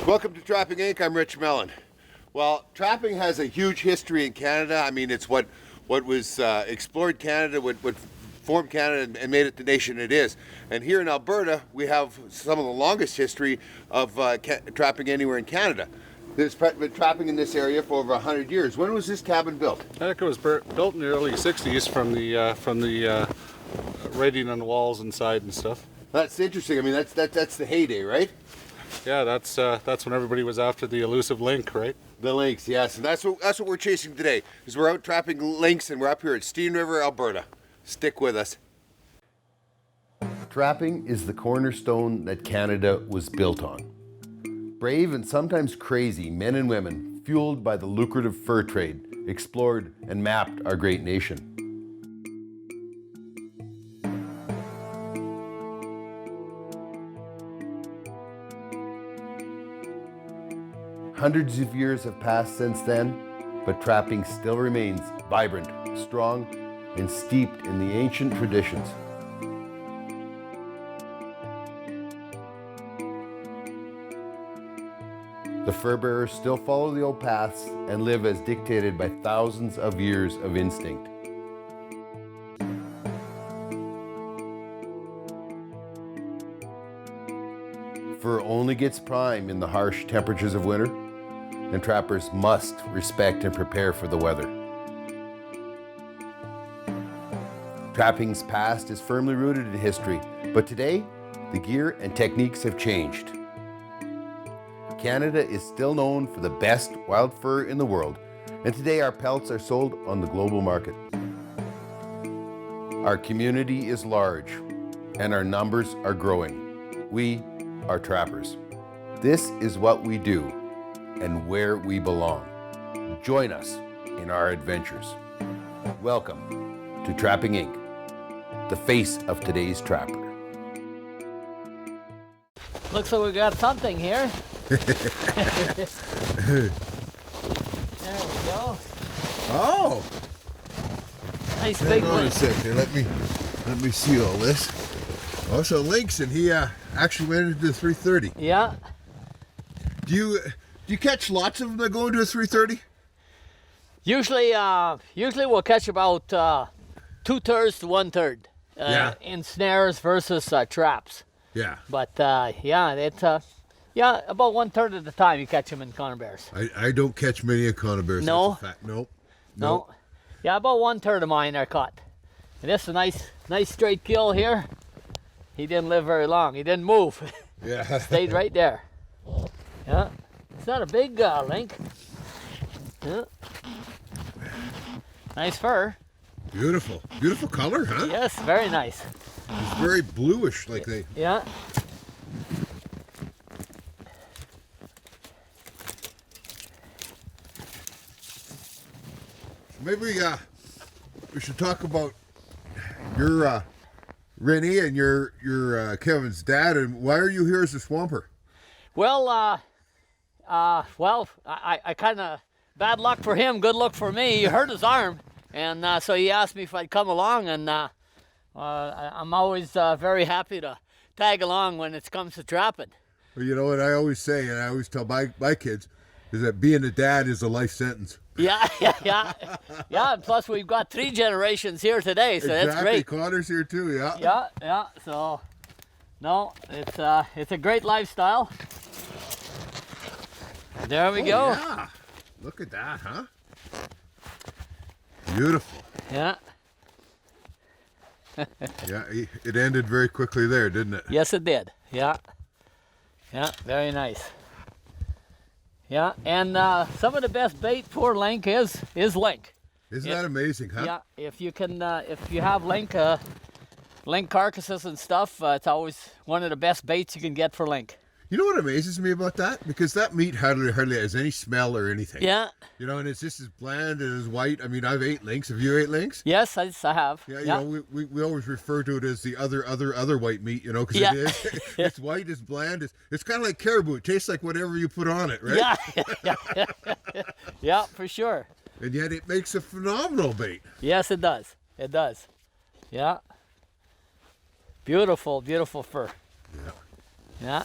Welcome to Trapping Inc. I'm Rich Mellon. Well, trapping has a huge history in Canada. I mean, it's what was explored Canada, what formed Canada and made it the nation it is. And here in Alberta, we have some of the longest history of trapping anywhere in Canada. There's been trapping in this area for over 100 years. When was this cabin built? I think it was built in the early 60s from the writing on the walls inside and stuff. That's interesting. I mean, that's the heyday, right? Yeah, that's when everybody was after the elusive link, right? The lynx, yes, and that's what we're chasing today. Is we're out trapping lynx, and we're up here at Steen River, Alberta. Stick with us. Trapping is the cornerstone that Canada was built on. Brave and sometimes crazy men and women, fueled by the lucrative fur trade, explored and mapped our great nation. Hundreds of years have passed since then, but trapping still remains vibrant, strong, and steeped in the ancient traditions. The fur bearers still follow the old paths and live as dictated by thousands of years of instinct. Fur only gets prime in the harsh temperatures of winter, and trappers must respect and prepare for the weather. Trapping's past is firmly rooted in history, but today, the gear and techniques have changed. Canada is still known for the best wild fur in the world, and today our pelts are sold on the global market. Our community is large, and our numbers are growing. We are trappers. This is what we do, and where we belong. Join us in our adventures. Welcome to Trapping Inc., the face of today's trapper. Looks like we got something here. There we go. Oh! Nice big Hang on one. a second. Let me see all this. Also, Lynx, and he actually went into the 330. Yeah. Do you catch lots of them that go into a 330? Usually we'll catch about 2/3 to 1/3 in snares versus traps. Yeah. But it's about 1/3 of the time you catch them in conibears bears. I don't catch many of conibears. No. That's a fact. Nope. No. Yeah, about 1/3 of mine are caught. And this is a nice straight kill here. He didn't live very long. He didn't move. Yeah. Stayed right there. Yeah. It's not a big link. Yeah. Nice fur. Beautiful. Beautiful color, huh? Yes, very nice. It's very bluish, like they. Yeah. Maybe we should talk about your Rennie and your Kevin's dad, and why are you here as a swamper? Well, I kind of, bad luck for him, good luck for me. He hurt his arm, and so he asked me if I'd come along, and I'm always very happy to tag along when it comes to trapping. Well, you know what I always say, and I always tell my kids, is that being a dad is a life sentence. Yeah. And plus we've got 3 generations here today, so exactly. that's great. Connor's here too, yeah. Yeah. So, no, it's a great lifestyle. There we go. Yeah. Look at that, huh? Beautiful. Yeah. Yeah, it ended very quickly there, didn't it? Yes, it did. Yeah, very nice. Yeah, and some of the best bait for link is link. Isn't that amazing, huh? Yeah, if you have link carcasses and stuff, it's always one of the best baits you can get for link. You know what amazes me about that? Because that meat hardly has any smell or anything. Yeah. You know, and it's just as bland and as white. I mean, I've ate lynx. Have you ate lynx? Yes, I have. Yeah, you know, we always refer to it as the other white meat, you know, because it is. It's white, it's bland. It's kind of like caribou. It tastes like whatever you put on it, right? Yeah, for sure. And yet it makes a phenomenal bait. Yes, it does. It does. Yeah. Beautiful, beautiful fur. Yeah. Yeah.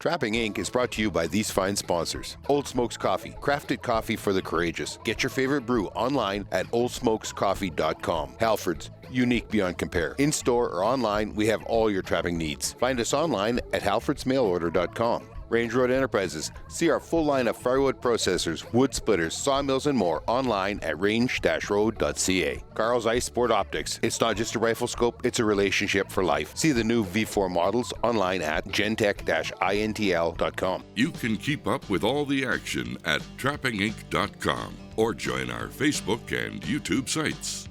Trapping Inc. is brought to you by these fine sponsors. Old Smokes Coffee, crafted coffee for the courageous. Get your favorite brew online at oldsmokescoffee.com. Halford's, unique beyond compare. In-store or online, we have all your trapping needs. Find us online at halfordsmailorder.com. Range Road Enterprises. See our full line of firewood processors, wood splitters, sawmills, and more online at range-road.ca. Carl's Ice Sport Optics. It's not just a rifle scope, it's a relationship for life. See the new V4 models online at gentech-intl.com. You can keep up with all the action at trappinginc.com or join our Facebook and YouTube sites.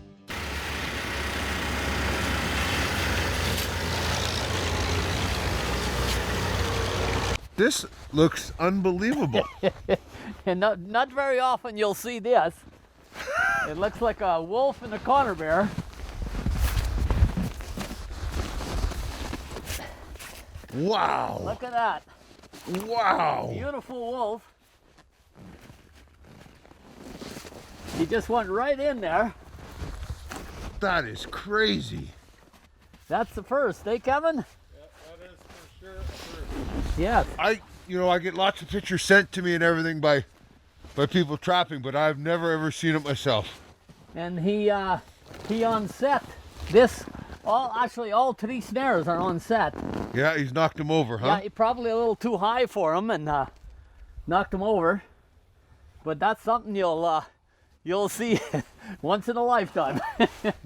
This looks unbelievable. And not very often you'll see this. It looks like a wolf and a corner bear. Wow. Look at that. Wow. Beautiful wolf. He just went right in there. That is crazy. That's the first, eh, Kevin? Yeah, that is for sure a first. Yes. I get lots of pictures sent to me and everything by people trapping, but I've never ever seen it myself. And he on set this. All 3 snares are on set. Yeah, he's knocked him over, huh? Yeah, probably a little too high for him and knocked him over. But that's something you'll see once in a lifetime.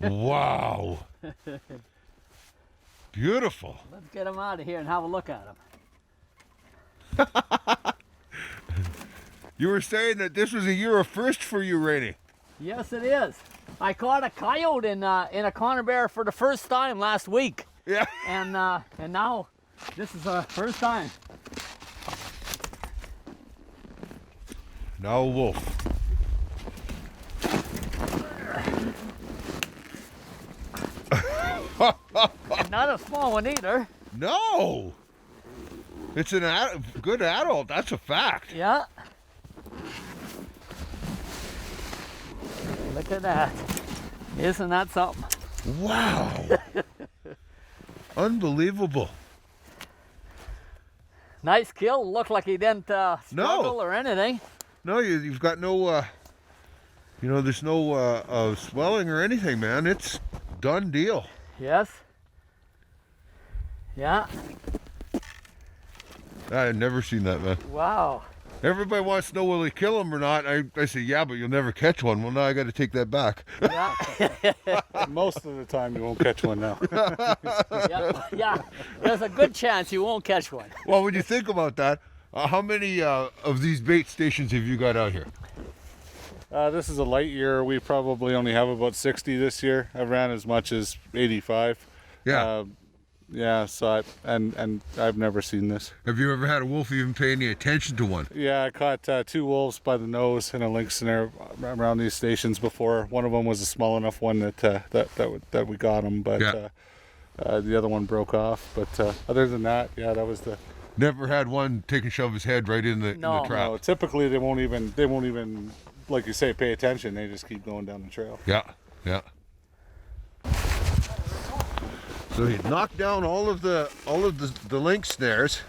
Wow. Beautiful. Let's get him out of here and have a look at him. You were saying that this was a year of first for you, Rainey. Yes, it is. I caught a coyote in a corner bear for the first time last week. Yeah. And now this is the first time. Now a wolf. And not a small one either. No. It's a good adult, that's a fact. Yeah. Look at that. Isn't that something? Wow. Unbelievable. Nice kill. Looked like he didn't struggle or anything. No, you've got no, there's no swelling or anything, man. It's done deal. Yes. Yeah. I had never seen that, man. Wow. Everybody wants to know will he kill him or not. I say, yeah, but you'll never catch one. Well, now I got to take that back. Yeah. Most of the time you won't catch one now. Yeah. There's a good chance you won't catch one. Well, when you think about that, how many of these bait stations have you got out here? This is a light year. We probably only have about 60 this year. I've ran as much as 85. Yeah. Yeah, so I've never seen this. Have you ever had a wolf even pay any attention to one? Yeah, I caught 2 wolves by the nose and a lynx snare around these stations before. One of them was a small enough one that we got him, but Yeah. the other one broke off. But other than that, yeah, that was the. Never had one take and shove his head right in the No. trap. No, typically they won't even, like you say, pay attention. They just keep going down the trail. Yeah, yeah. So he knocked down all of the lynx snares.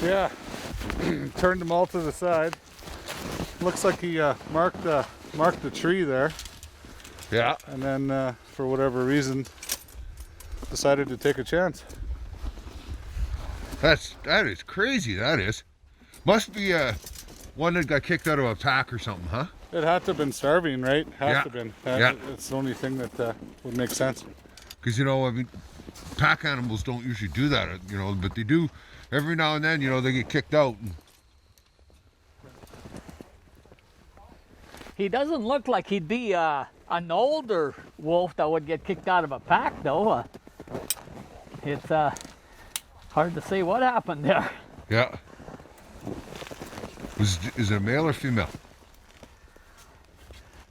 Yeah, turned them all to the side. Looks like he marked the tree there, Yeah. and then for whatever reason decided to take a chance. That is crazy. That is. Must be one that got kicked out of a pack or something, huh? It had to have been starving, right? Has Yeah. to have been. Yeah. It's the only thing that would make sense. Because pack animals don't usually do that, but they do every now and then. They get kicked out. He doesn't look like he'd be an older wolf that would get kicked out of a pack, though. It's hard to say what happened there. Yeah. Is it a male or female?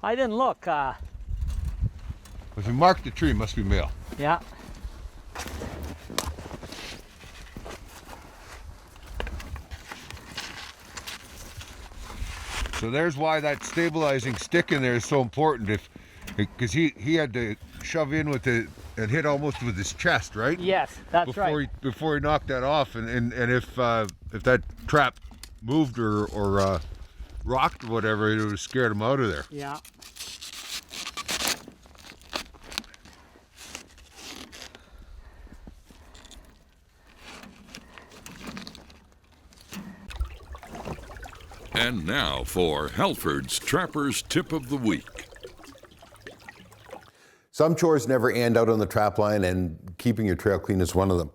I didn't look. If you marked the tree, it must be male. Yeah. So there's why that stabilizing stick in there is so important. Because he had to shove in with it and hit almost with his chest, right? Yes, that's right. Before he knocked that off, and if that trap moved or rocked or whatever, it would have scared him out of there. Yeah. And now for Halford's Trapper's Tip of the Week. Some chores never end out on the trap line, and keeping your trail clean is one of them.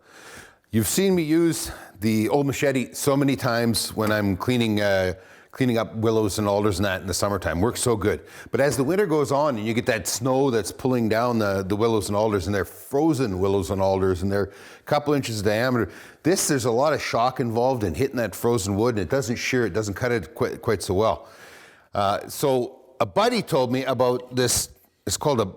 You've seen me use the old machete so many times when I'm cleaning up willows and alders and that in the summertime. Works so good. But as the winter goes on and you get that snow that's pulling down the willows and alders, and they're frozen willows and alders, and they're a couple inches in diameter, there's a lot of shock involved in hitting that frozen wood, and it doesn't shear, it doesn't cut it quite so well. So a buddy told me about this. It's called a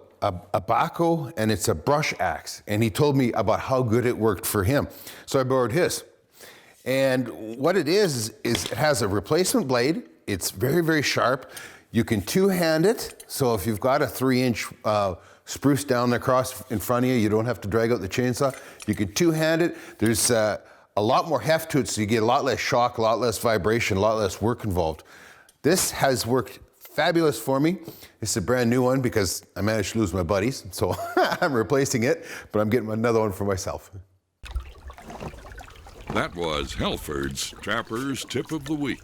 baco, and it's a brush axe, and he told me about how good it worked for him. So I borrowed his. And what it is it has a replacement blade. It's very, very sharp. You can two-hand it, so if you've got a 3-inch spruce down across in front of you, you don't have to drag out the chainsaw. You can two-hand it. There's a lot more heft to it, so you get a lot less shock, a lot less vibration, a lot less work involved. This has worked fabulous for me. It's a brand new one because I managed to lose my buddies, so I'm replacing it, but I'm getting another one for myself. That was Halford's Trapper's Tip of the Week.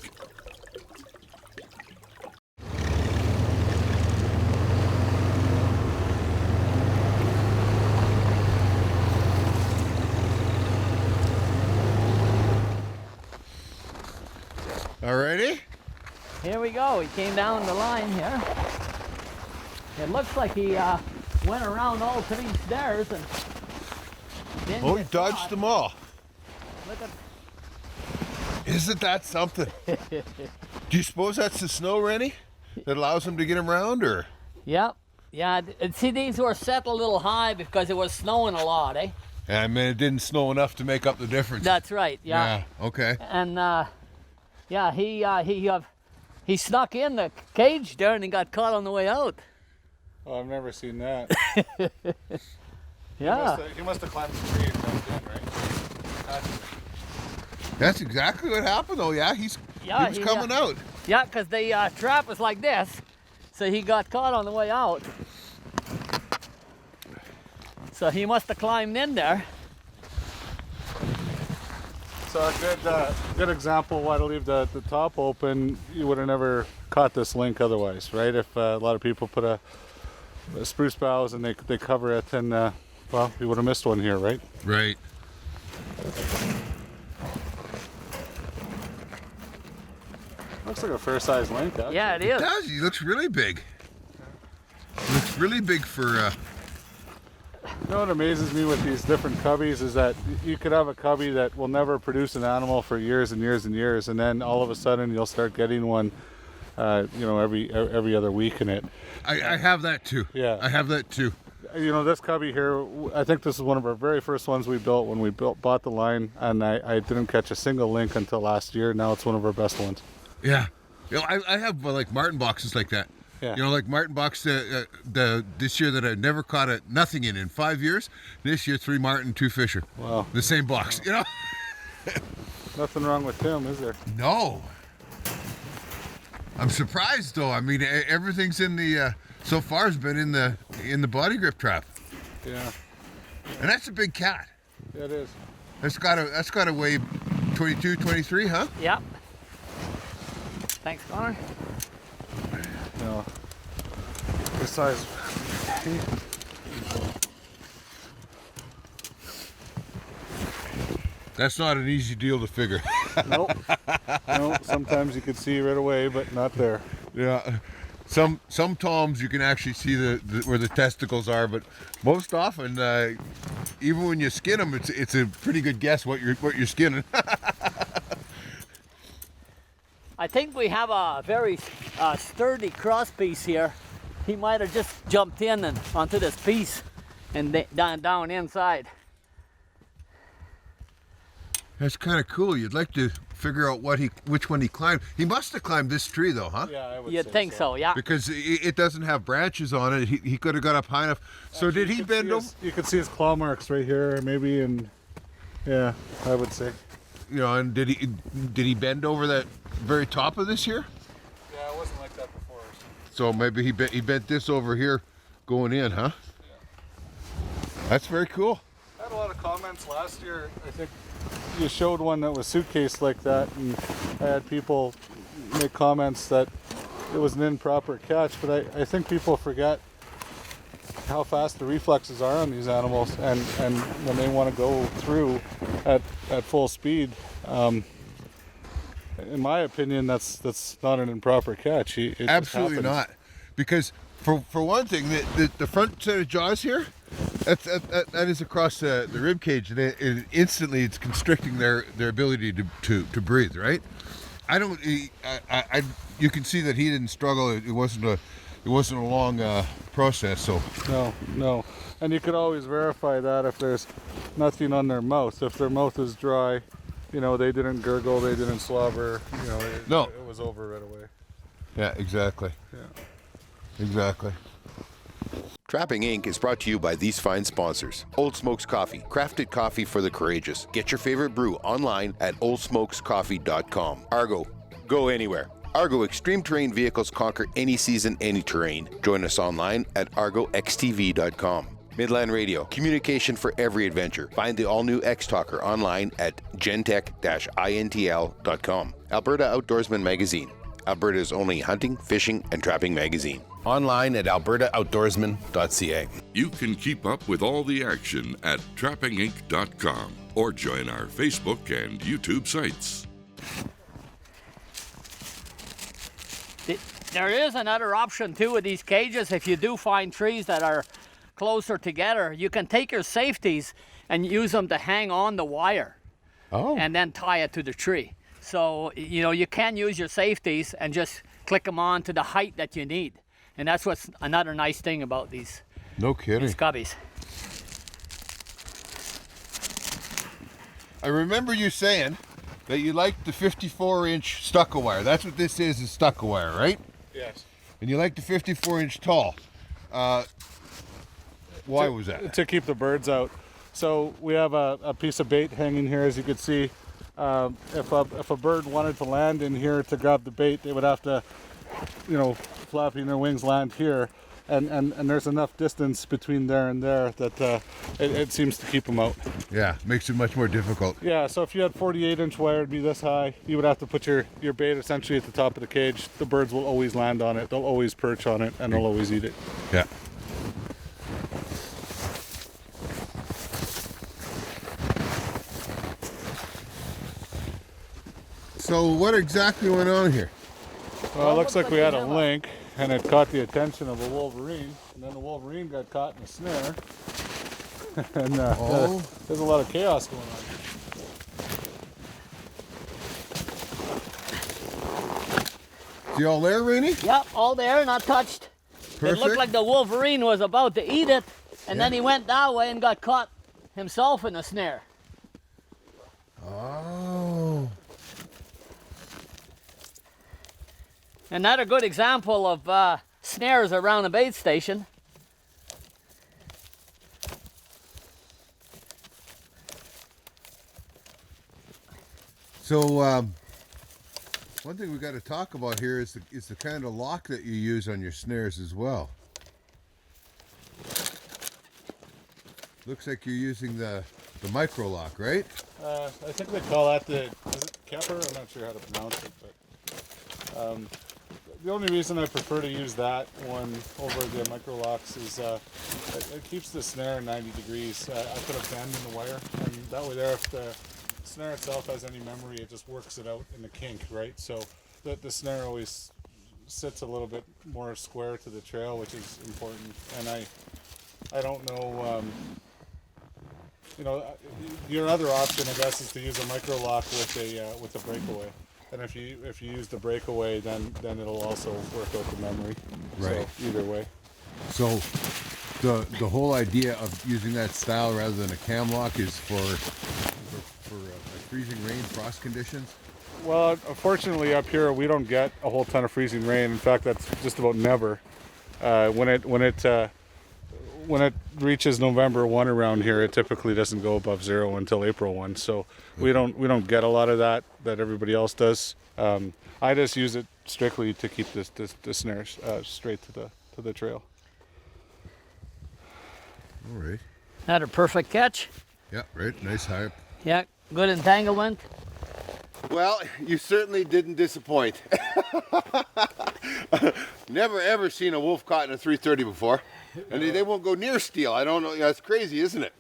Alrighty? Here we go. He came down the line here. It looks like he went around all 3 stairs and didn't Oh, he get dodged caught. them all. Look at. Isn't that something? Do you suppose that's the snow, Rennie, that allows him to get him around, or? Yep. Yeah. And see, these were set a little high because it was snowing a lot, eh? Yeah, I mean, it didn't snow enough to make up the difference. That's right. Yeah. Yeah, okay. And yeah, he snuck in the cage there and he got caught on the way out. Oh, I've never seen that. Yeah. He must have climbed the tree and jumped in, right? That's exactly what happened, though. Yeah, he was coming out. Yeah, because the trap was like this, so he got caught on the way out. So he must have climbed in there. So a good example why to leave the top open. You would have never caught this link otherwise, right? If a lot of people put a spruce boughs and they cover it, and well, you would have missed one here, right? Right. Looks like a fair-sized link, actually. Yeah, it It is. does. He looks really big. He looks really big for. You know what amazes me with these different cubbies is that you could have a cubby that will never produce an animal for years and years and years, and then all of a sudden you'll start getting one, every other week in it. I have that too. Yeah. I have that too. You know, this cubby here, I think this is one of our very first ones we built when we bought the line, and I didn't catch a single link until last year. Now it's one of our best ones. Yeah. You know, I have like martin boxes like that. Yeah. You know, like martin box this year that I never caught nothing in 5 years. This year, 3 martin, 2 fisher. Wow. The same box. You know. Nothing wrong with him, is there? No. I'm surprised though. I mean, everything's in the so far has been in the body grip trap, Yeah. and that's a big cat. Yeah, it is. That's gotta weigh 22, 23, huh? Yep. Thanks, Connor. You know, this size. That's not an easy deal to figure. Nope. No, sometimes you could see right away, but not there. Yeah. Some toms you can actually see where the testicles are, but most often, even when you skin them, it's a pretty good guess what you're skinning. I think we have a very sturdy cross piece here. He might have just jumped in and onto this piece and down inside. That's kind of cool. You'd like to figure out which one he climbed. He must have climbed this tree though, huh? Yeah, I would You'd say think so, yeah. Because it doesn't have branches on it. He could have got up high enough. So Actually, did he you could bend see over? You could see his claw marks right here, maybe, and yeah, I would say. You know, and did he bend over that very top of this here? Yeah, it wasn't like that before. So maybe he bent this over here going in, huh? That's very cool. I had a lot of comments last year. I think you showed one that was suitcase like that, and I had people make comments that it was an improper catch, but I think people forget how fast the reflexes are on these animals, and when they want to go through at full speed. In my opinion, that's not an improper catch. It just Absolutely happens. not. Because for one thing, the front set of jaws here, that is across the rib cage, and it instantly it's constricting their ability to breathe. Right? You can see that he didn't struggle. It wasn't a long process. So No. And you could always verify that if there's nothing on their mouth. If their mouth is dry, they didn't gurgle, they didn't slobber, No. it was over right away. yeah, exactly. Yeah. Exactly. Trapping Inc. is brought to you by these fine sponsors. Old Smokes Coffee, crafted coffee for the courageous. Get your favorite brew online at oldsmokescoffee.com. Argo, go anywhere. Argo Extreme Terrain vehicles conquer any season, any terrain. Join us online at argoxtv.com. Midland Radio, communication for every adventure. Find the all-new X-Talker online at gentech-intl.com. Alberta Outdoorsman Magazine, Alberta's only hunting, fishing, and trapping magazine. Online at albertaoutdoorsman.ca. You can keep up with all the action at trappinginc.com or join our Facebook and YouTube sites. There is another option too with these cages. If you do find trees that are closer together, you can take your safeties and use them to hang on the wire. Oh. And then tie it to the tree. So, you can use your safeties and just click them on to the height that you need. And that's what's another nice thing about these No kidding. cubbies. I remember you saying that you liked the 54-inch stucco wire. That's what this is stucco wire, right? Yes. And you like the 54-inch tall. Why was that? To keep the birds out. So we have a piece of bait hanging here, as you can see. If a bird wanted to land in here to grab the bait, they would have to, flapping their wings, land here. And there's enough distance between there and there that it seems to keep them out. Yeah, makes it much more difficult. Yeah, so if you had 48-inch wire, it'd be this high. You would have to put your bait essentially at the top of the cage. The birds will always land on it. They'll always perch on it, and they'll always eat it. Yeah. So what exactly went on here? Well, it looks like we had a link, and it caught the attention of a wolverine, and then the wolverine got caught in a snare. And there's a lot of chaos going on here. Is he all there, Rainey? Yep, all there, not touched. It Perfect. looked like the wolverine was about to eat it, and then he went that way and got caught himself in a snare. Oh. Another good example of snares around a bait station. So one thing we got to talk about here is the kind of lock that you use on your snares as well. Looks like you're using the micro lock, right? I think they call that is it Kepper? I'm not sure how to pronounce it, but the only reason I prefer to use that one over the micro locks is it keeps the snare 90 degrees. I put a bend in the wire, and that way there, if the snare itself has any memory, it just works it out in the kink, right? So the snare always sits a little bit more square to the trail, which is important. And I don't know, your other option, I guess, is to use a micro lock with a breakaway. And if you use the breakaway, then it'll also work out the memory. Right. So either way. So the whole idea of using that style rather than a cam lock is for freezing rain, frost conditions. Well, unfortunately up here we don't get a whole ton of freezing rain. In fact, that's just about never. When it reaches November 1 around here, it typically doesn't go above 0 until April 1. So we don't get a lot of that everybody else does. I just use it strictly to keep the snares straight to the trail. All right. Had a perfect catch. Yeah, right. Nice high. Yeah, good entanglement. Well, you certainly didn't disappoint. Never ever seen a wolf caught in a 330 before. And they won't go near steel. I don't know. That's crazy, isn't it?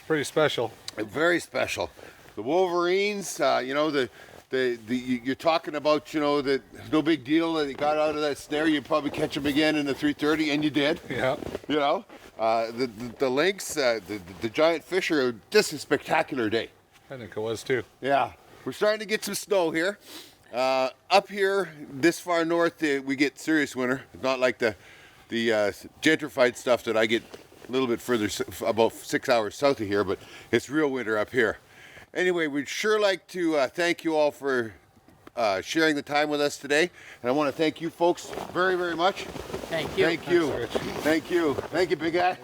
Pretty special. Very special. The Wolverines, you're talking about, the no big deal that he got out of that snare. You'd probably catch him again in the 330, and you did. Yeah. The Lynx, the giant fish are just a spectacular day. I think it was too. Yeah. We're starting to get some snow here. Up here, this far north, we get serious winter. It's not like the gentrified stuff that I get a little bit further, about 6 hours south of here, but it's real winter up here. Anyway, we'd sure like to thank you all for sharing the time with us today. And I want to thank you folks very, very much. Thank you. Thank you. Thank you. Thank you, big guy.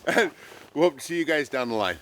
And we'll hope to see you guys down the line.